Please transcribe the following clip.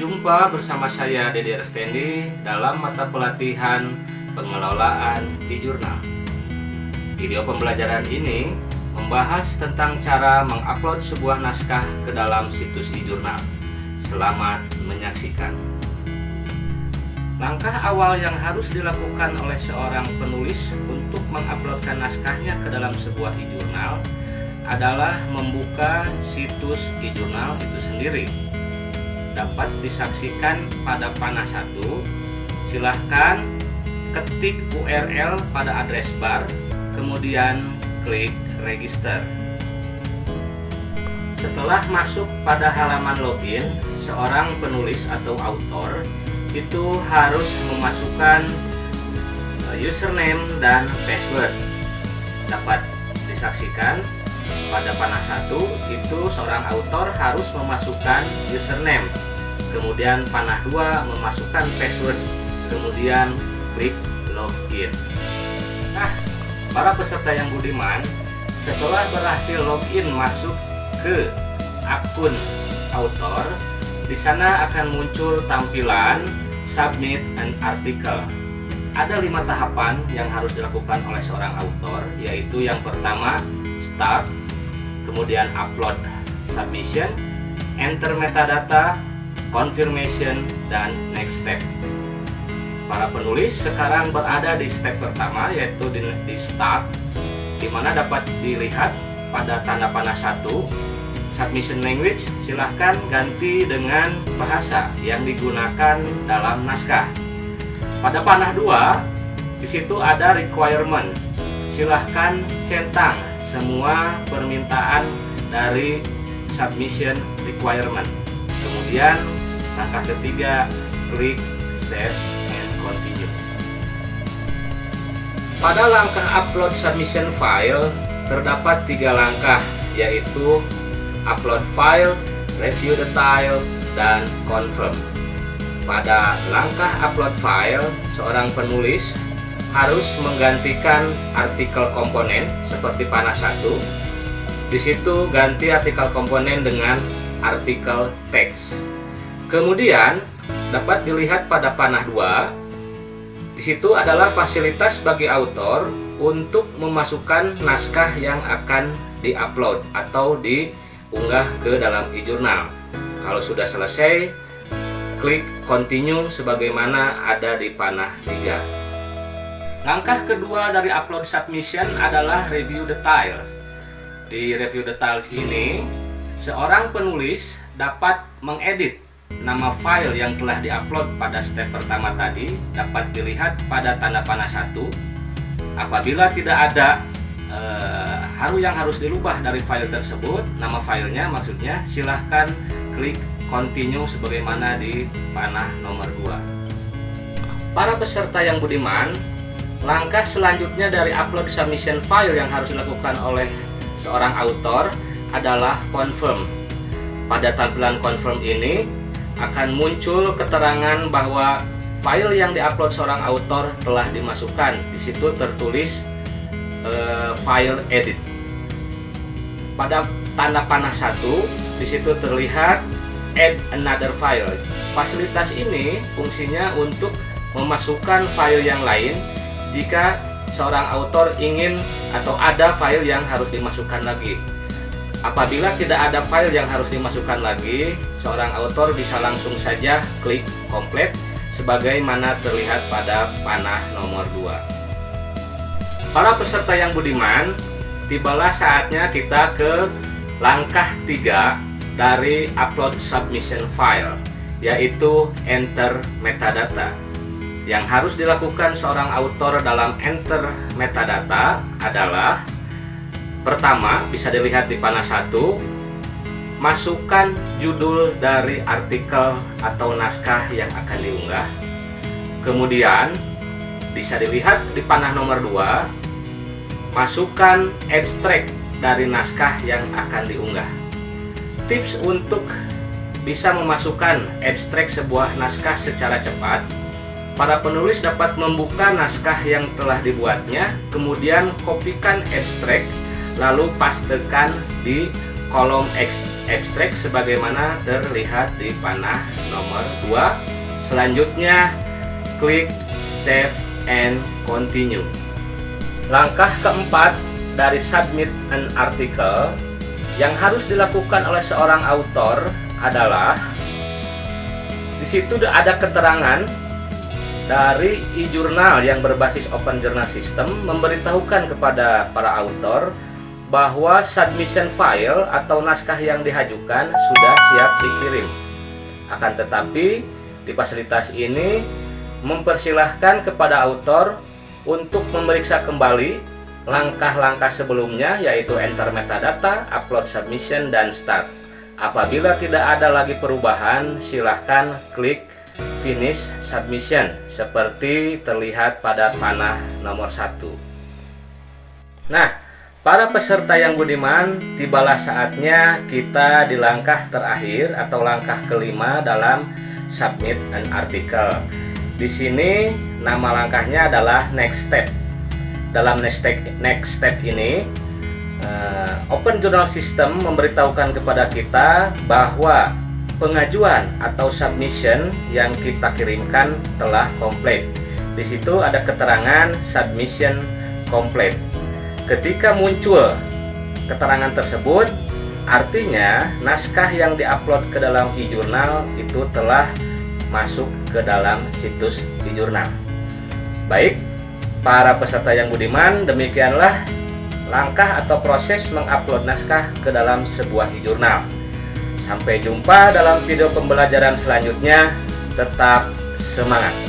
Jumpa bersama saya Dede Restendi dalam mata pelatihan pengelolaan e-jurnal. Video pembelajaran ini membahas tentang cara mengupload sebuah naskah ke dalam situs e-jurnal. Selamat menyaksikan. Langkah awal yang harus dilakukan oleh seorang penulis untuk menguploadkan naskahnya ke dalam sebuah e-jurnal adalah membuka situs e-jurnal itu sendiri. Dapat disaksikan pada panah 1. Silahkan ketik URL pada address bar, kemudian klik register. Setelah masuk pada halaman login, seorang penulis atau autor itu harus memasukkan username dan password. Dapat disaksikan pada panah 1 itu seorang autor harus memasukkan username, kemudian panah 2 memasukkan password, kemudian klik login. Nah, para peserta yang budiman, setelah berhasil login masuk ke akun autor, di sana akan muncul tampilan submit an article. Ada 5 tahapan yang harus dilakukan oleh seorang autor, yaitu yang pertama start, kemudian upload submission, enter metadata, confirmation, dan next step. Para penulis sekarang berada di step pertama, yaitu di start, di mana dapat dilihat pada tanda panah 1 submission language. Silahkan ganti dengan bahasa yang digunakan dalam naskah. Pada panah 2 di situ ada requirement. Silahkan centang semua permintaan dari submission requirement. Kemudian langkah ketiga, klik save and continue. Pada langkah upload submission file terdapat 3 langkah, yaitu upload file, review detail, dan confirm. Pada langkah upload file, seorang penulis harus menggantikan artikel komponen seperti panah 1. Di situ ganti artikel komponen dengan artikel teks. Kemudian dapat dilihat pada panah 2. Di situ adalah fasilitas bagi autor untuk memasukkan naskah yang akan diupload atau diunggah ke dalam e-jurnal. Kalau sudah selesai, klik continue sebagaimana ada di panah 3. Langkah kedua dari upload submission adalah review details. Di review details ini, seorang penulis dapat mengedit nama file yang telah diupload pada step pertama tadi, dapat dilihat pada tanda panah 1. Apabila tidak ada yang harus dirubah dari file tersebut, nama filenya maksudnya, silahkan klik continue sebagaimana di panah nomor 2. Para peserta yang budiman, langkah selanjutnya dari upload submission file yang harus dilakukan oleh seorang autor adalah confirm. Pada tampilan confirm ini akan muncul keterangan bahwa file yang diupload seorang autor telah dimasukkan. Di situ tertulis file edit. Pada tanda panah 1 di situ terlihat add another file. Fasilitas ini fungsinya untuk memasukkan file yang lain jika seorang autor ingin atau ada file yang harus dimasukkan lagi. Apabila tidak ada file yang harus dimasukkan lagi, seorang autor bisa langsung saja klik complete sebagaimana terlihat pada panah nomor 2. Para peserta yang budiman, tibalah saatnya kita ke langkah 3 dari upload submission file, yaitu enter metadata. Yang harus dilakukan seorang autor dalam enter metadata adalah pertama, bisa dilihat di panah 1, masukkan judul dari artikel atau naskah yang akan diunggah. Kemudian bisa dilihat di panah nomor 2, masukkan abstrak dari naskah yang akan diunggah. Tips untuk bisa memasukkan abstrak sebuah naskah secara cepat, para penulis dapat membuka naskah yang telah dibuatnya, kemudian kopikan abstrak, lalu pastekan di kolom ekstrak sebagaimana terlihat di panah nomor 2. Selanjutnya klik save and continue. Langkah keempat dari submit an article yang harus dilakukan oleh seorang autor adalah di situ ada keterangan dari e-jurnal yang berbasis Open Journal System memberitahukan kepada para autor bahwa submission file atau naskah yang diajukan sudah siap dikirim. Akan tetapi di fasilitas ini mempersilahkan kepada autor untuk memeriksa kembali langkah-langkah sebelumnya, yaitu enter metadata, upload submission, dan start. Apabila tidak ada lagi perubahan, silahkan klik finish submission seperti terlihat pada panah nomor 1. Nah, para peserta yang budiman, tibalah saatnya kita di langkah terakhir atau langkah kelima dalam submit an article. Di sini nama langkahnya adalah next step. Dalam next step ini Open Journal System memberitahukan kepada kita bahwa pengajuan atau submission yang kita kirimkan telah komplit. Di situ ada keterangan submission complete. Ketika muncul keterangan tersebut, artinya naskah yang diupload ke dalam e-jurnal itu telah masuk ke dalam situs e-jurnal. Baik, para peserta yang budiman, demikianlah langkah atau proses mengupload naskah ke dalam sebuah e-jurnal. Sampai jumpa dalam video pembelajaran selanjutnya. Tetap semangat!